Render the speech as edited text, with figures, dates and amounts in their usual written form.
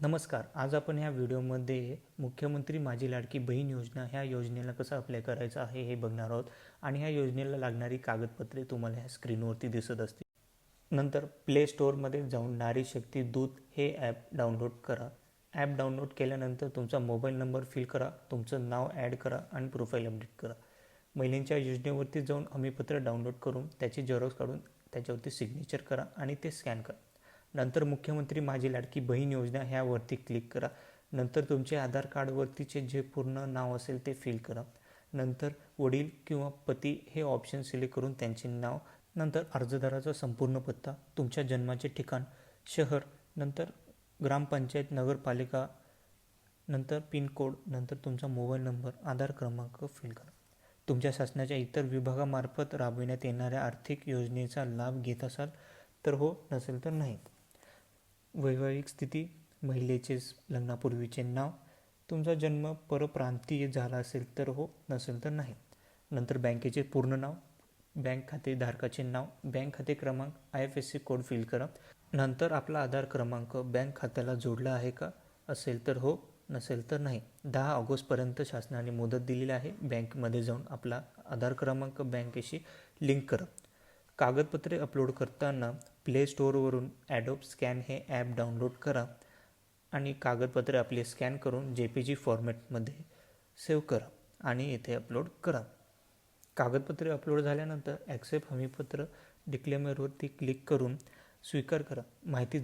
नमस्कार. आज आपण ह्या व्हिडिओमध्ये मुख्यमंत्री माझी लाडकी बहीण योजना ह्या योजनेला कसं अप्लाय करायचं आहे हे बघणार आहोत आणि ह्या योजनेला लागणारी कागदपत्रे तुम्हाला ह्या स्क्रीनवरती दिसत असतील. नंतर प्ले स्टोअरमध्ये जाऊन नारी शक्ती दूत हे ॲप डाउनलोड करा. ॲप डाउनलोड केल्यानंतर तुमचा मोबाईल नंबर फिल करा, तुमचं नाव ॲड करा आणि प्रोफाईल अपडेट करा. महिलांच्या योजनेवरती जाऊन हमीपत्र डाउनलोड करून त्याची झेरॉक्स काढून त्याच्यावरती सिग्नेचर करा आणि ते स्कॅन करा. नंतर मुख्यमंत्री माझी लाडकी बहीण योजना ह्यावरती क्लिक करा. नंतर तुमचे आधार कार्डवरतीचे जे पूर्ण नाव असेल ते फिल करा. नंतर वडील किंवा पती हे ऑप्शन सिलेक्ट करून त्यांचे नाव, नंतर अर्जदाराचा संपूर्ण पत्ता, तुमच्या जन्माचे ठिकाण, शहर, नंतर ग्रामपंचायत, नगरपालिका, नंतर पिनकोड, नंतर तुमचा मोबाईल नंबर, आधार क्रमांक फिल करा. तुमच्या शासनाच्या इतर विभागामार्फत राबविण्यात येणाऱ्या आर्थिक योजनेचा लाभ घेत असाल तर हो, नसेल तर नाही. वैवाहिक स्थिती, महिलेचे लग्नापूर्वीचे नाव, तुमचा जन्म परप्रांतीय झाला असेल तर हो, नसेल तर नाही. नंतर बँकेचे पूर्ण नाव, बँक खातेधारकाचे नाव, बँक खाते क्रमांक, IFSC कोड फिल करा. नंतर आपला आधार क्रमांक बँक खात्याला जोडला आहे का, असेल तर हो, नसेल तर नाही. 10 ऑगस्टपर्यंत शासनाने मुदत दिलेली आहे. बँकेमध्ये जाऊन आपला आधार क्रमांक बँकेशी लिंक करा. कागदपत्रे अपलोड करताना प्ले स्टोअरवरून ॲडोब स्कॅन हे ॲप डाउनलोड करा आणि कागदपत्रे आपले स्कॅन करून JPG फॉर्मॅटमध्ये सेव्ह करा आणि येथे अपलोड करा. कागदपत्रे अपलोड झाल्यानंतर ॲक्सेप्ट हमीपत्र डिक्लेमरवरती क्लिक करून स्वीकार करा. माहिती